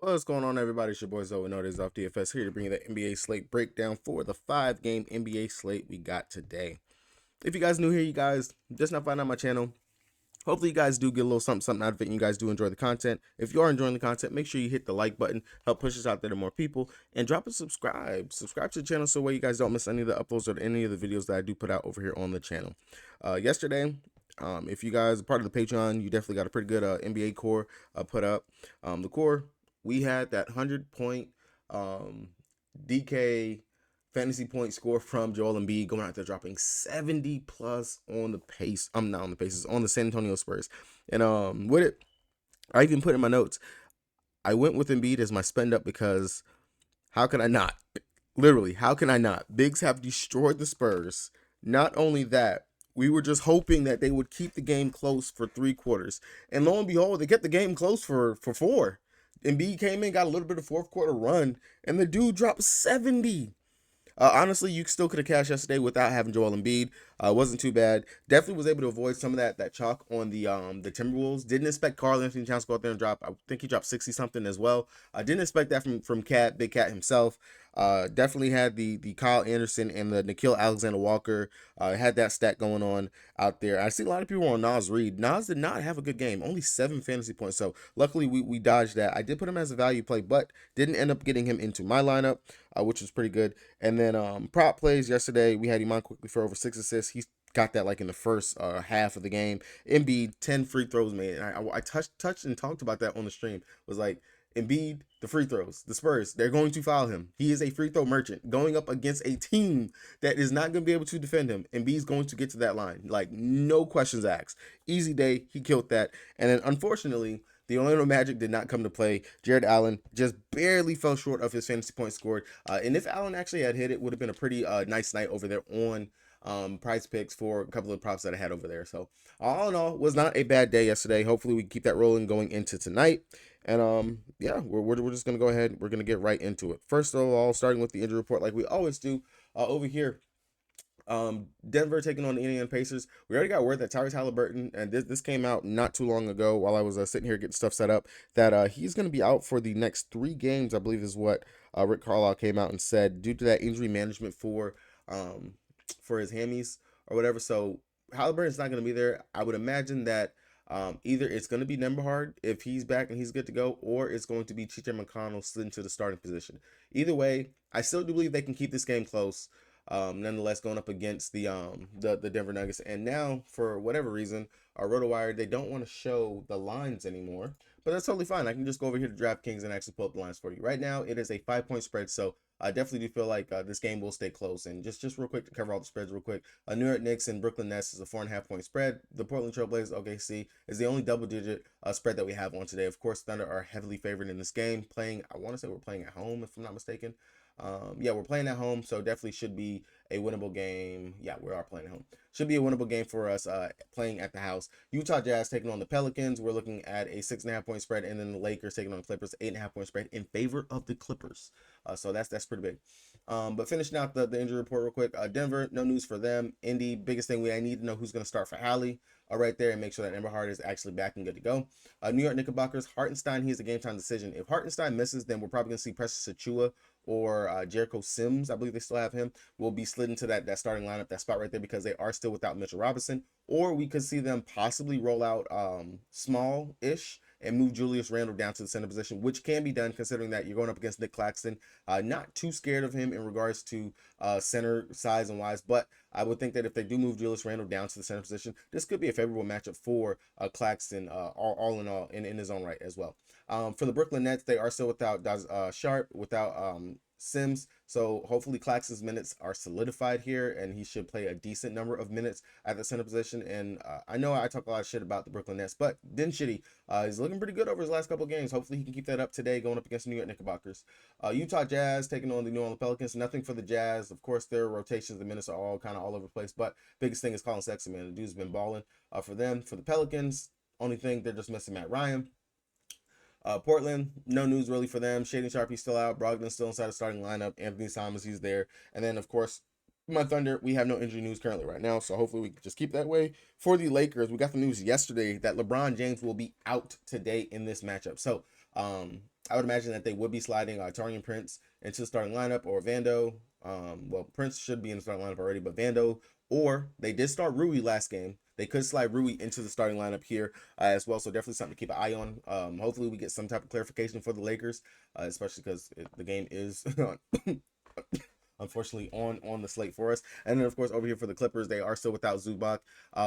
What's going on, everybody? It's your boy Zoe Notice off DFS here to bring you the NBA slate breakdown for the 5-game NBA slate we got today. If you guys new here, you guys just not find out my channel. Hopefully you guys do get a little something out of it and you guys do enjoy the content. If you are enjoying the content, make sure you hit the like button, help push us out there to more people, and drop a subscribe. Subscribe to the channel so way you guys don't miss any of the uploads or any of the videos that I do put out over here on the channel. Yesterday, if you guys are part of the Patreon, you definitely got a pretty good NBA core put up. The core, we had that 100-point DK fantasy point score from Joel Embiid, going out there dropping 70 plus on the pace. I'm not on the paces, on the San Antonio Spurs. And with it, I even put in my notes, I went with Embiid as my spend up because how can I not? Literally, how can I not? Bigs have destroyed the Spurs. Not only that, we were just hoping that they would keep the game close for 3 quarters. And lo and behold, they kept the game close for 4. Embiid came in, got a little bit of fourth quarter run, and the dude dropped 70. Honestly, you still could have cashed yesterday without having Joel Embiid. Wasn't too bad. Definitely was able to avoid some of that chalk on the Timberwolves. Didn't expect Karl Anthony Towns to go out there and drop. I think he dropped 60 something as well. I didn't expect that from Big Cat himself. Definitely had the Kyle Anderson and the Nickeil Alexander Walker. Had that stat going on out there. I see a lot of people on Nas Reed. Nas did not have a good game. Only 7 fantasy points. So luckily we dodged that. I did put him as a value play, but didn't end up getting him into my lineup, which was pretty good. And then prop plays yesterday, we had Iman quickly for over 6 assists. He got that like in the first half of the game. Embiid, 10 free throws made. And I touched and talked about that on the stream. Was like, Embiid, the free throws, the Spurs, they're going to foul him. He is a free throw merchant going up against a team that is not going to be able to defend him. Embiid's going to get to that line. Like, no questions asked. Easy day. He killed that. And then, unfortunately, the Orlando Magic did not come to play. Jared Allen just barely fell short of his fantasy points scored. And if Allen actually had hit, it would have been a pretty nice night over there on price picks for a couple of props that I had over there. So all in all, was not a bad day yesterday. Hopefully we keep that rolling going into tonight. And yeah, we're just gonna go ahead. We're gonna get right into it. First of all, starting with the injury report, like we always do over here. Denver taking on the Indiana Pacers. We already got word that Tyrese Halliburton, and this came out not too long ago while I was sitting here getting stuff set up, that he's going to be out for the next 3 games, I believe is what Rick Carlisle came out and said, due to that injury management for his hammies or whatever. So Halliburton's not going to be there. I would imagine that either it's going to be Nembhard if he's back and he's good to go, or it's going to be Chiche McConnell slid into the starting position. Either way, I still do believe they can keep this game close. Nonetheless, going up against the Denver Nuggets. And now, for whatever reason, RotoWire, they don't want to show the lines anymore, but that's totally fine. I can just go over here to DraftKings and actually pull up the lines for you. Right now, it is a 5-point spread, so I definitely do feel like this game will stay close. And just real quick to cover all the spreads real quick, New York Knicks and Brooklyn Nets is a 4.5-point spread. The Portland Trailblazers OKC is the only double-digit spread that we have on today. Of course, Thunder are heavily favored in this game. Playing, I want to say we're playing at home, if I'm not mistaken. Yeah, we're playing at home, so definitely should be a winnable game. Yeah, we are playing at home. Should be a winnable game for us playing at the house. Utah Jazz taking on the Pelicans. We're looking at a 6.5-point spread, and then the Lakers taking on the Clippers, 8.5-point spread in favor of the Clippers. So that's pretty big. But finishing out the injury report real quick. Denver, no news for them. Indy, biggest thing I need to know who's going to start for Hallie right there and make sure that Nembhard is actually back and good to go. New York Knickerbockers, Hartenstein, he's a game time decision. If Hartenstein misses, then we're probably going to see Precious Achua or Jericho Sims, I believe they still have him, will be slid into that starting lineup, that spot right there, because they are still without Mitchell Robinson. Or we could see them possibly roll out small-ish and move Julius Randle down to the center position, which can be done considering that you're going up against Nick Claxton. Not too scared of him in regards to center size and wise, but I would think that if they do move Julius Randle down to the center position, this could be a favorable matchup for Claxton, all in all, in his own right as well. For the Brooklyn Nets, they are still without Sharp, without Sims, so hopefully Claxton's minutes are solidified here, and he should play a decent number of minutes at the center position. And I know I talk a lot of shit about the Brooklyn Nets, but Den Shitty is looking pretty good over his last couple of games. Hopefully he can keep that up today going up against the New York Knickerbockers. Utah Jazz taking on the New Orleans Pelicans. Nothing for the Jazz. Of course, their rotations, the minutes are all kind of all over the place, but biggest thing is Colin Sexton, man. The dude's been balling for them. For the Pelicans, only thing, they're just missing Matt Ryan. Portland, no news really for them. Shaden Sharp, he's still out. Brogdon's still inside the starting lineup. Anthony Simons, he's there. And then, of course, my Thunder, we have no injury news currently right now, so hopefully we can just keep that way. For the Lakers, we got the news yesterday that LeBron James will be out today in this matchup. So, I would imagine that they would be sliding Tarian Prince into the starting lineup, or Vando. Well, Prince should be in the starting lineup already, but Vando, or they did start Rui last game. They could slide Rui into the starting lineup here as well. So definitely something to keep an eye on. Hopefully we get some type of clarification for the Lakers, especially because the game is unfortunately on the slate for us. And then of course over here for the Clippers, they are still without Zubac,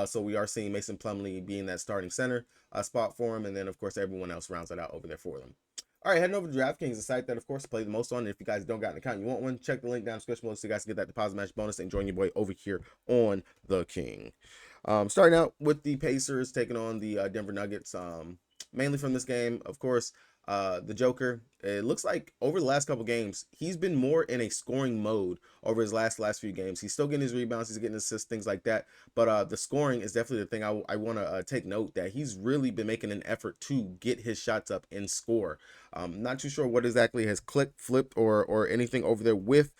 so we are seeing Mason Plumlee being that starting center spot for him, and then of course everyone else rounds it out over there for them. All right, heading over to DraftKings, the site that of course I play the most on. If you guys don't got an account, you want one, check the link down in the description below so you guys can get that deposit match bonus and join your boy over here on the King. Starting out with the Pacers taking on the Denver Nuggets. Mainly from this game, of course, the Joker. It looks like over the last couple games, he's been more in a scoring mode over his last few games. He's still getting his rebounds, he's getting assists, things like that. But the scoring is definitely the thing I want to take note, that he's really been making an effort to get his shots up and score. Not too sure what exactly has clicked, flipped, or anything over there with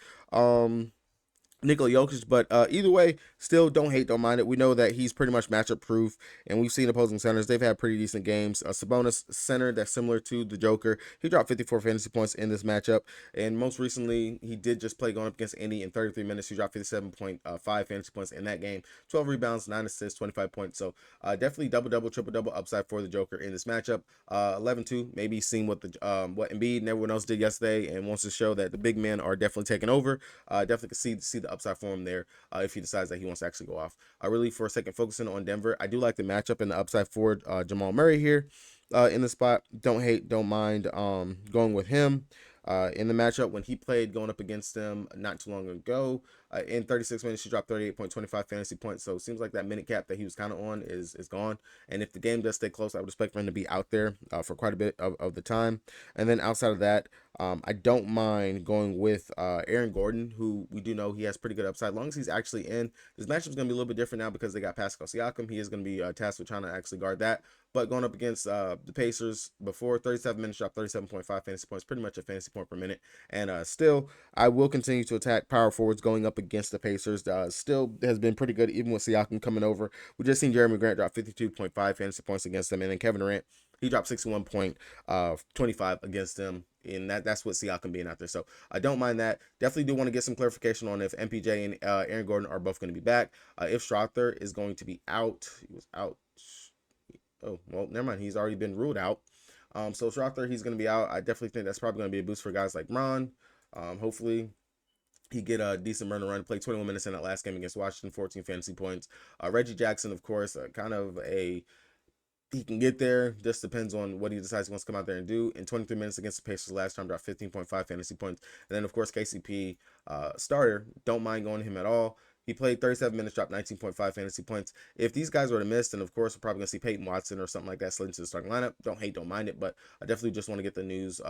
Nikola Jokic, but either way, still don't hate, don't mind it. We know that he's pretty much matchup proof, and we've seen opposing centers. They've had pretty decent games. Sabonis, center that's similar to the Joker. He dropped 54 fantasy points in this matchup, and most recently, he did just play going up against Indy in 33 minutes. He dropped 57.5 fantasy points in that game. 12 rebounds, 9 assists, 25 points. So definitely double-double, triple-double upside for the Joker in this matchup. 11-2, maybe seeing what what Embiid and everyone else did yesterday, and wants to show that the big men are definitely taking over. Definitely can see the upside for him there if he decides that he wants to actually go off. Really, for a second, focusing on Denver, I do like the matchup and the upside for Jamal Murray here in the spot. Don't hate, don't mind going with him. In the matchup when he played going up against them not too long ago. In 36 minutes, he dropped 38.25 fantasy points. So it seems like that minute cap that he was kind of on is gone. And if the game does stay close, I would expect for him to be out there for quite a bit of the time. And then outside of that, I don't mind going with Aaron Gordon, who we do know he has pretty good upside. As long as he's actually in, this matchup is going to be a little bit different now because they got Pascal Siakam. He is going to be tasked with trying to actually guard that. But going up against the Pacers before 37 minutes, dropped 37.5 fantasy points, pretty much a fantasy point per minute. And still, I will continue to attack power forwards going up against the Pacers. Still has been pretty good, even with Siakam coming over. We just seen Jeremy Grant drop 52.5 fantasy points against them. And then Kevin Durant, he dropped 61.25 against them. And that's what Siakam being out there. So I don't mind that. Definitely do want to get some clarification on if MPJ and Aaron Gordon are both going to be back. If Strother is going to be out, he was out. Oh, well, never mind. He's already been ruled out. So Strother, he's going to be out. I definitely think that's probably going to be a boost for guys like Ron. Hopefully he get a decent run, play 21 minutes in that last game against Washington, 14 fantasy points. Reggie Jackson, of course, kind of he can get there. Just depends on what he decides he wants to come out there and do. In 23 minutes against the Pacers last time, dropped 15.5 fantasy points. And then, of course, KCP starter. Don't mind going to him at all. He played 37 minutes, dropped 19.5 fantasy points. If these guys were to miss, then of course we're probably going to see Peyton Watson or something like that slid into the starting lineup. Don't hate, don't mind it, but I definitely just want to get the news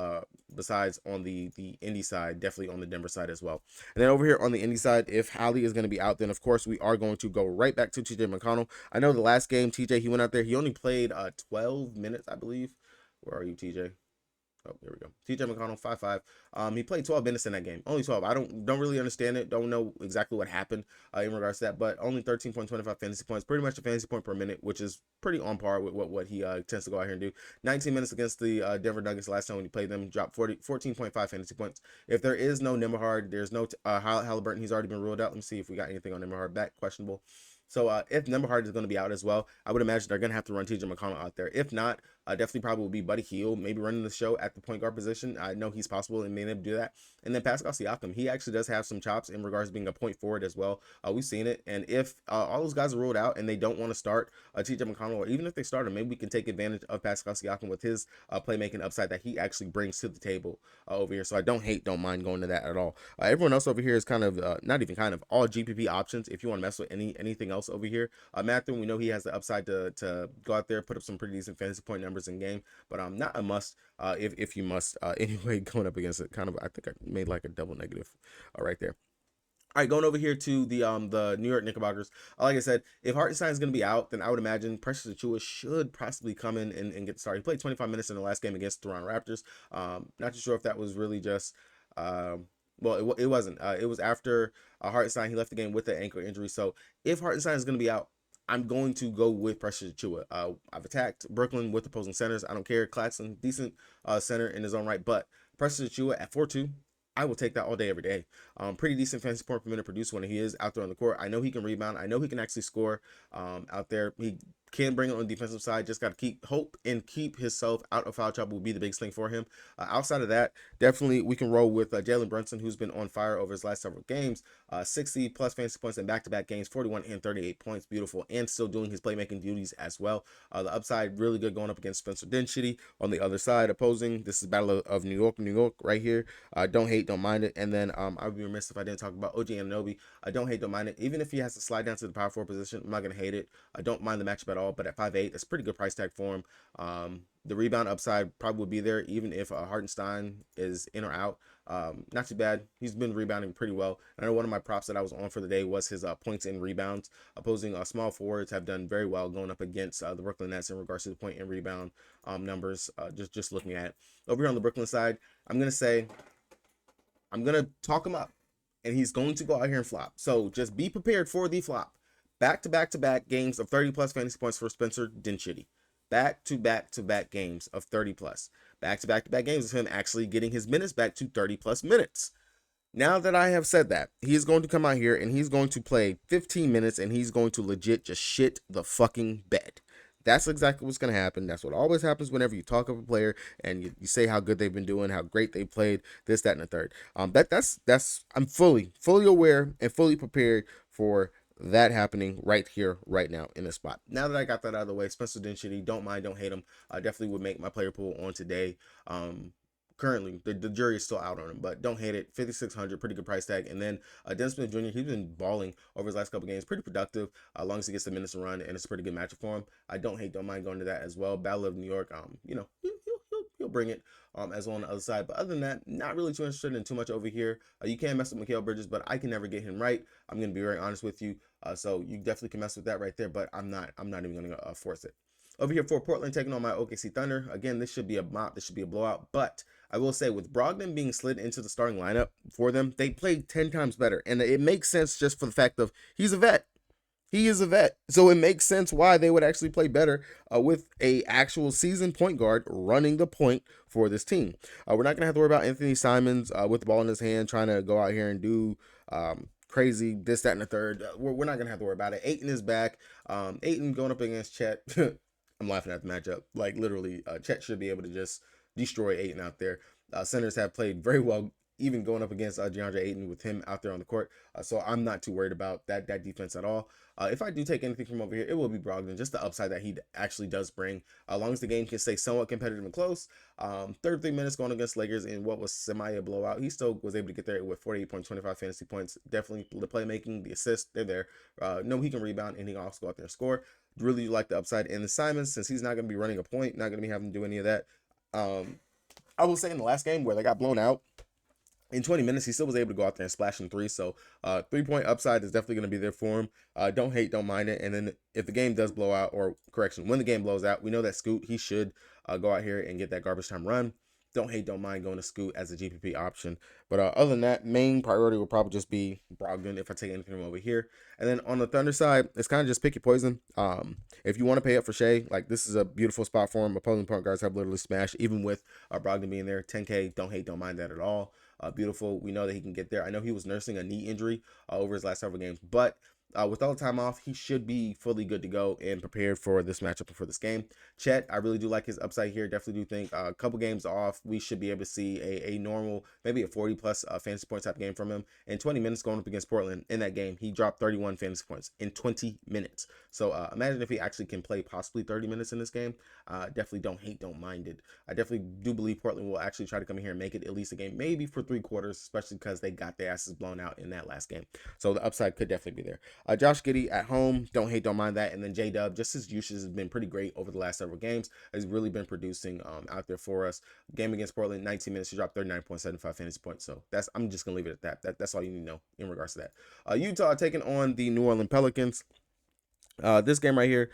besides on the Indy side, definitely on the Denver side as well. And then over here on the Indy side, if Hallie is going to be out, then of course we are going to go right back to TJ McConnell. I know the last game, TJ, he went out there. He only played 12 minutes, I believe. Where are you, TJ? Oh, there we go. TJ McConnell, 5'5". He played 12 minutes in that game. Only 12. I don't really understand it. Don't know exactly what happened in regards to that. But only 13.25 fantasy points. Pretty much a fantasy point per minute, which is pretty on par with what he tends to go out here and do. 19 minutes against the Denver Nuggets last time when he played them. Dropped 14.5 fantasy points. If there is no Nembhard, there's no Halliburton. He's already been ruled out. Let me see if we got anything on Nembhard back. Questionable. So if Nembhard is going to be out as well, I would imagine they're going to have to run TJ McConnell out there. If not, definitely probably will be Buddy Hield, maybe running the show at the point guard position. I know he's possible and being able to do that. And then Pascal Siakam, he actually does have some chops in regards to being a point forward as well. We've seen it. And if all those guys are ruled out and they don't want to start TJ McConnell, or even if they start him, maybe we can take advantage of Pascal Siakam with his playmaking upside that he actually brings to the table over here. So I don't hate, don't mind going to that at all. Everyone else over here is kind of, not even kind of, all GPP options if you want to mess with anything else over here. Matthew, we know he has the upside to go out there, put up some pretty decent fantasy point numbers in game, but not a must if you must anyway going up against it. Kind of, I think I made like a double negative right there. All right, going over here to the New York Knickerbockers. Like I said, if Hartenstein is going to be out, then I would imagine Precious Achiuwa should possibly come in and get started. He played 25 minutes in the last game against the Toronto Raptors. Not too sure if that was really just well, it wasn't. It was after Hartenstein. He left the game with the ankle injury. So if Hartenstein is going to be out, I'm going to go with Precious Achua. I've attacked Brooklyn with opposing centers. I don't care. Claxton, decent center in his own right, but Precious Achua at 4-2, I will take that all day, every day. Pretty decent fantasy point per minute producer when he is out there on the court. I know he can rebound. I know he can actually score out there. He can bring it on the defensive side. Just got to keep hope and keep himself out of foul trouble will be the biggest thing for him. Outside of that, definitely we can roll with Jalen Brunson, who's been on fire over his last several games. 60 plus fantasy points in back-to-back games, 41 and 38 points, beautiful, and still doing his playmaking duties as well. The upside really good going up against Spencer Dinwiddie. On the other side, opposing, this is Battle of New York right here. Don't hate, don't mind it. And then I would be remiss if I didn't talk about OG Anunoby. I don't hate, don't mind it. Even if he has to slide down to the power forward position, I'm not gonna hate it. I don't mind the matchup at all. But at 5'8", that's a pretty good price tag for him. The rebound upside probably will be there, even if Hartenstein is in or out. Not too bad. He's been rebounding pretty well. I know one of my props that I was on for the day was his points and rebounds. Opposing small forwards have done very well going up against the Brooklyn Nets in regards to the point and rebound numbers. Just looking at it. Over here on the Brooklyn side, I'm gonna talk him up, and he's going to go out here and flop. So just be prepared for the flop. Back-to-back games of 30 plus fantasy points for Spencer Dinwiddie. Back-to-back games of 30 plus. Back-to-back games of him actually getting his minutes back to 30 plus minutes. Now that I have said that, he is going to come out here and he's going to play 15 minutes and he's going to legit just shit the fucking bed. That's exactly what's going to happen. That's what always happens whenever you talk of a player and you say how good they've been doing, how great they played, this, that, and the third. That's I'm fully aware and fully prepared for that happening right here, right now in this spot. Now that I got that out of the way, Spencer Dinwiddie, don't mind, don't hate him. I definitely would make my player pool on today. Currently, the jury is still out on him, but don't hate it. 5,600, pretty good price tag. And then Dennis Smith Jr., he's been balling over his last couple games, pretty productive, as long as he gets the minutes to run, and it's a pretty good matchup for him. I don't hate, don't mind going to that as well. Battle of New York, he'll bring it as well on the other side. But other than that, not really too interested in too much over here. You can mess with Mikal Bridges, but I can never get him right. I'm gonna be very honest with you. So you definitely can mess with that right there, but I'm not even gonna force it. Over here for Portland, taking on my OKC Thunder. Again, this should be a mop. This should be a blowout. But I will say, with Brogdon being slid into the starting lineup for them, they played 10 times better. And it makes sense just for the fact of he's a vet. He is a vet. So it makes sense why they would actually play better with a actual seasoned point guard running the point for this team. We're not going to have to worry about Anthony Simons with the ball in his hand trying to go out here and do crazy this, that, and the third. We're not going to have to worry about it. Ayton is back. Ayton going up against Chet. I'm laughing at the matchup. Like, literally, Chet should be able to just destroy Ayton out there. Centers have played very well, even going up against DeAndre Ayton with him out there on the court. So I'm not too worried about that defense at all. If I do take anything from over here, it will be Brogdon, just the upside that he actually does bring. As long as the game can stay somewhat competitive and close. 33 minutes going against Lakers in what was semi a blowout. He still was able to get there with 48.25 fantasy points. Definitely the playmaking, the assists, they're there. No, he can rebound and he can also go out there and score. Really like the upside. And the Simons, since he's not going to be running a point, not going to be having to do any of that. I will say in the last game where they got blown out, in 20 minutes, he still was able to go out there and splash in three. So 3-point upside is definitely going to be there for him. Don't hate, don't mind it. And then if the game does blow out, or correction, when the game blows out, we know that Scoot, he should go out here and get that garbage time run. Don't hate, don't mind going to Scoot as a GPP option. But other than that, main priority will probably just be Brogdon if I take anything from over here. And then on the Thunder side, it's kind of just pick your poison. If you want to pay up for Shea, like, this is a beautiful spot for him. Opposing point guards have literally smashed, even with Brogdon being there. 10K, don't hate, don't mind that at all. Beautiful. We know that he can get there. I know he was nursing a knee injury over his last several games, but with all the time off, he should be fully good to go and prepared for this matchup and for this game. Chet, I really do like his upside here. Definitely do think a couple games off, we should be able to see a normal, maybe a 40-plus fantasy point type game from him. In 20 minutes going up against Portland, in that game, he dropped 31 fantasy points in 20 minutes. So imagine if he actually can play possibly 30 minutes in this game. Definitely don't hate, don't mind it. I definitely do believe Portland will actually try to come in here and make it at least a game, maybe for 3 quarters, especially because they got their asses blown out in that last game. So the upside could definitely be there. Josh Giddey at home, don't hate, don't mind that. And then J-Dub, just his usage has been pretty great over the last several games. He's really been producing out there for us. Game against Portland, 19 minutes, he dropped 39.75 fantasy points. So I'm just going to leave it at that. That's all you need to know in regards to that. Utah taking on the New Orleans Pelicans. This game right here,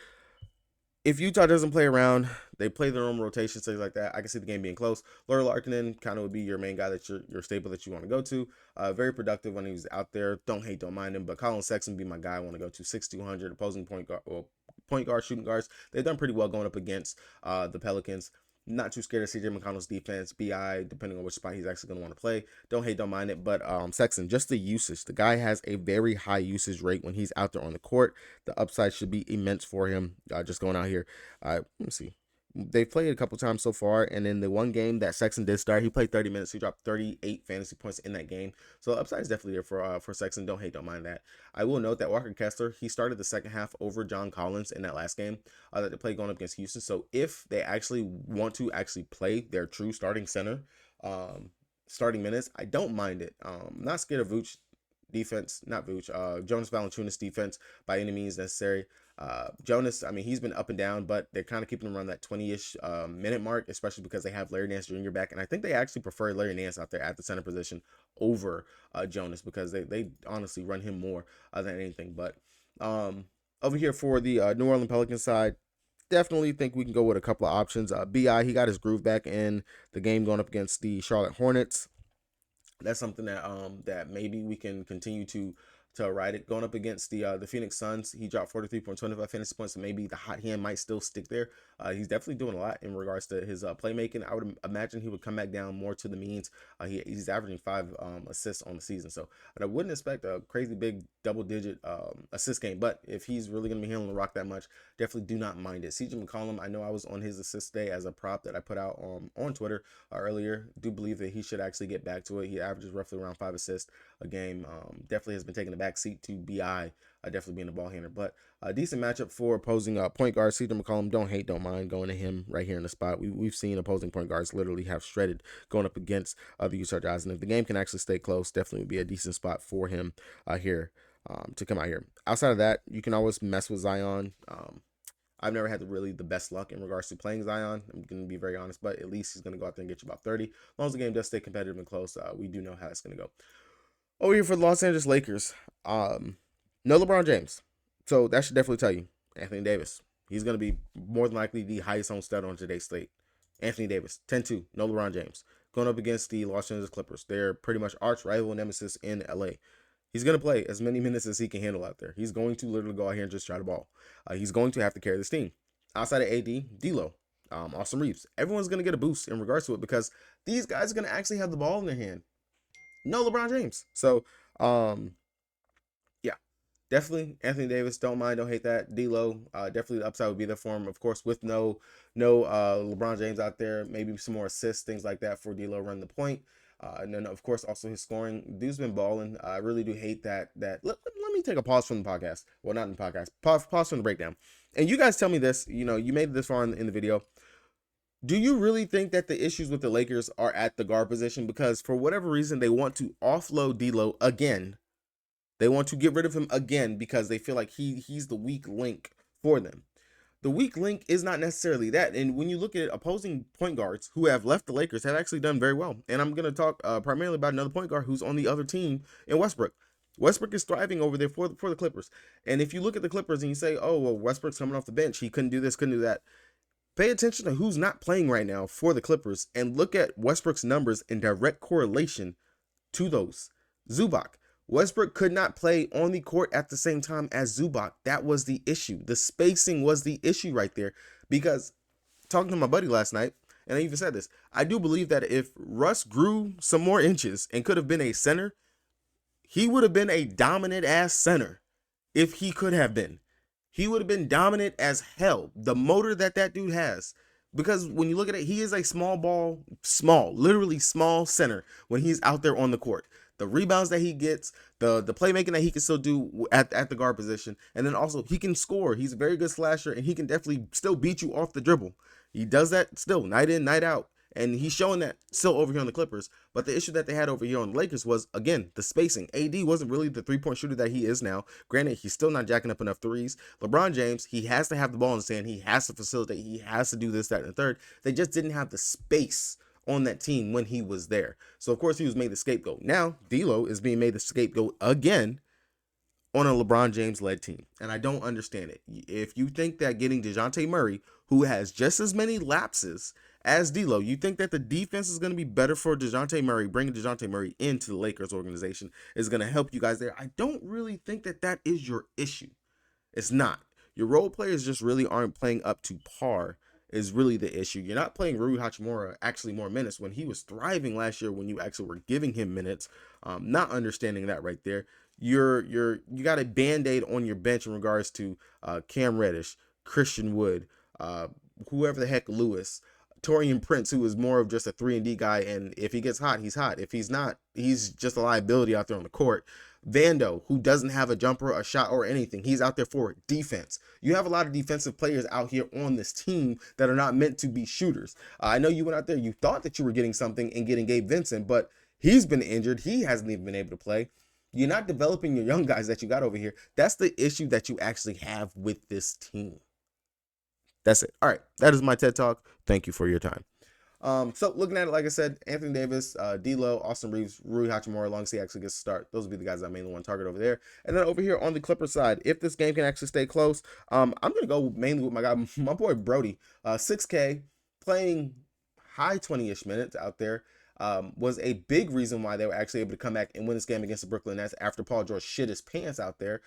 if Utah doesn't play around, they play their own rotations, things like that, I can see the game being close. Lauri Markkanen kind of would be your main guy that your staple that you want to go to. Very productive when he was out there. Don't hate, don't mind him. But Colin Sexton be my guy I want to go to. 6'2" opposing point guard, well, point guard, shooting guards. They've done pretty well going up against the Pelicans. Not too scared of CJ McConnell's defense. BI, depending on which spot he's actually going to want to play. Don't hate, don't mind it. But Sexton, just the usage. The guy has a very high usage rate when he's out there on the court. The upside should be immense for him. Just going out here. Let me see. They've played a couple times so far, and in the one game that Sexton did start, he played 30 minutes. He dropped 38 fantasy points in that game. So upside is definitely there for Sexton. Don't hate, don't mind that. I will note that Walker Kessler, he started the second half over John Collins in that last game that they played going up against Houston. So if they actually want to actually play their true starting center, starting minutes, I don't mind it. Not scared of Vooch defense, not Vooch, Jonas Valanciunas defense by any means necessary. Jonas, I mean, he's been up and down, but they're kind of keeping him around that 20-ish minute mark, especially because they have Larry Nance Jr. back. And I think they actually prefer Larry Nance out there at the center position over Jonas, because they honestly run him more than anything. But over here for the New Orleans Pelicans side, definitely think we can go with a couple of options. BI, he got his groove back in the game going up against the Charlotte Hornets. That's something that that maybe we can continue to ride it. Going up against the Phoenix Suns, he dropped 43.25 fantasy points, so maybe the hot hand might still stick there. He's definitely doing a lot in regards to his playmaking. I would imagine he would come back down more to the means. He's averaging 5 assists on the season, so I wouldn't expect a crazy big double-digit assist game. But if he's really going to be handling the rock that much, definitely do not mind it. CJ McCollum, I know I was on his assist day as a prop that I put out on Twitter earlier. Do believe that he should actually get back to it. He averages roughly around 5 assists a game. Definitely has been taking the back seat to BI, definitely being a ball handler. But a decent matchup for opposing point guard CJ McCollum. Don't hate, don't mind going to him right here in the spot. We've seen opposing point guards literally have shredded going up against the Utah Jazz, and if the game can actually stay close, definitely would be a decent spot for him here to come out here. Outside of that, you can always mess with Zion. I've never had the best luck in regards to playing Zion. I'm going to be very honest, but at least he's going to go out there and get you about 30. As long as the game does stay competitive and close, we do know how it's going to go. Over here for the Los Angeles Lakers, no LeBron James. So that should definitely tell you. Anthony Davis. He's going to be more than likely the highest owned stud on today's slate. Anthony Davis, 10-2, no LeBron James. Going up against the Los Angeles Clippers. They're pretty much arch rival nemesis in LA. He's going to play as many minutes as he can handle out there. He's going to literally go out here and just try the ball. He's going to have to carry this team. Outside of AD, D'Lo, Austin Reeves. Everyone's going to get a boost in regards to it because these guys are going to actually have the ball in their hand. No LeBron James. So, yeah, definitely Anthony Davis. Don't mind, don't hate that. D'Lo, definitely the upside would be there for him. Of course, with no LeBron James out there, maybe some more assists, things like that for D'Lo run the point. And then of course also his scoring. Dude's been balling. I really do hate that. Let me take a pause from the podcast. Well, not in the podcast. Pause from the breakdown. And you guys tell me this. You know, you made it this far in the video. Do you really think that the issues with the Lakers are at the guard position? Because for whatever reason, they want to offload D'Lo again. They want to get rid of him again because they feel like he's the weak link for them. The weak link is not necessarily that. And when you look at it, opposing point guards who have left the Lakers have actually done very well. And I'm going to talk primarily about another point guard who's on the other team in Westbrook. Westbrook is thriving over there for the Clippers. And if you look at the Clippers and you say, oh, well, Westbrook's coming off the bench, he couldn't do this, couldn't do that. Pay attention to who's not playing right now for the Clippers and look at Westbrook's numbers in direct correlation to those. Zubac. Westbrook could not play on the court at the same time as Zubac. That was the issue. The spacing was the issue right there, because talking to my buddy last night, and I even said this, I do believe that if Russ grew some more inches and could have been a center, he would have been a dominant ass center. If he could have been, he would have been dominant as hell. The motor that dude has. Because when you look at it, he is a literally small center when he's out there on the court. The rebounds that he gets, the playmaking that he can still do at the guard position, and then also he can score. He's a very good slasher, and he can definitely still beat you off the dribble. He does that still, night in, night out. And he's showing that still over here on the Clippers. But the issue that they had over here on the Lakers was, again, the spacing. AD wasn't really the three-point shooter that he is now. Granted, he's still not jacking up enough threes. LeBron James, he has to have the ball in his hand. He has to facilitate. He has to do this, that, and the third. They just didn't have the space on that team when he was there. So, of course, he was made the scapegoat. Now, D'Lo is being made the scapegoat again on a LeBron James led team. And I don't understand it. If you think that getting DeJounte Murray, who has just as many lapses as D'Lo, you think that the defense is going to be better for DeJounte Murray, bringing DeJounte Murray into the Lakers organization is going to help you guys there. I don't really think that that is your issue. It's not. Your role players just really aren't playing up to par is really the issue. You're not playing Rui Hachimura actually more minutes when he was thriving last year when you actually were giving him minutes. Not understanding that right there. You got a band-aid on your bench in regards to Cam Reddish, Christian Wood, whoever the heck Lewis, Torian Prince, who is more of just a 3-and-D guy, and if he gets hot, he's hot. If he's not, he's just a liability out there on the court. Vando, who doesn't have a jumper, a shot, or anything. He's out there for defense. You have a lot of defensive players out here on this team that are not meant to be shooters. I know you went out there, you thought that you were getting something and getting Gabe Vincent, but he's been injured. He hasn't even been able to play. You're not developing your young guys that you got over here. That's the issue that you actually have with this team. That's it. All right. That is my TED Talk. Thank you for your time. So looking at it, like I said, Anthony Davis, D'Lo, Austin Reeves, Rui Hachimura, as long as he actually gets to start, those will be the guys I mainly want to target over there. And then over here on the Clippers side, if this game can actually stay close, I'm gonna go mainly with my guy, my boy Brody, 6K, playing high 20-ish minutes out there. Was a big reason why they were actually able to come back and win this game against the Brooklyn Nets after Paul George shit his pants out there.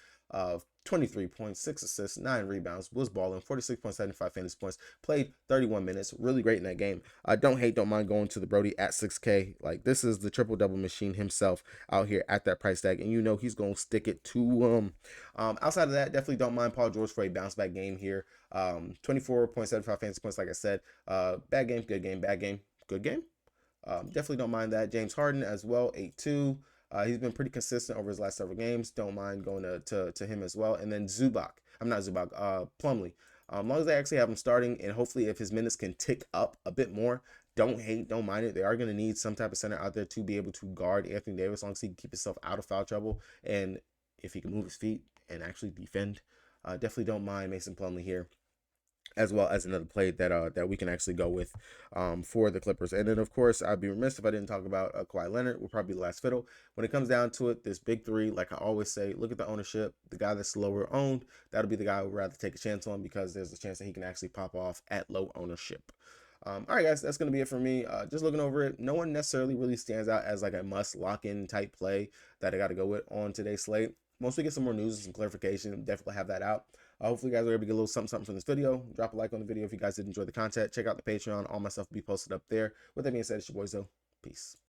23 points, 6 assists, 9 rebounds, was balling, 46.75 fantasy points, played 31 minutes, really great in that game. I don't mind going to the Brody at 6K. Like, this is the triple-double machine himself out here at that price tag, and you know he's going to stick it to him. Outside of that, definitely don't mind Paul George for a bounce-back game here. 24.75 fantasy points, like I said. Bad game, good game, bad game, good game. Definitely don't mind that. James Harden as well, 8-2. He's been pretty consistent over his last several games. Don't mind going to him as well. And then Plumlee. As long as they actually have him starting, and hopefully if his minutes can tick up a bit more, don't mind it. They are going to need some type of center out there to be able to guard Anthony Davis, as long as he can keep himself out of foul trouble. And if he can move his feet and actually defend, definitely don't mind Mason Plumlee here, as well as another play that we can actually go with for the Clippers. And then, of course, I'd be remiss if I didn't talk about Kawhi Leonard. Will probably be the last fiddle. When it comes down to it, this big three, like I always say, look at the ownership. The guy that's lower owned, that'll be the guy I would rather take a chance on, because there's a chance that he can actually pop off at low ownership. All right, guys, that's going to be it for me. Just looking over it, no one necessarily really stands out as like a must lock-in type play that I got to go with on today's slate. Once we get some more news and some clarification, definitely have that out. Hopefully you guys were able to get a little something from this video. Drop a like on the video if you guys did enjoy the content. Check out the Patreon. All my stuff will be posted up there. With that being said, it's your boy Zoe. Peace.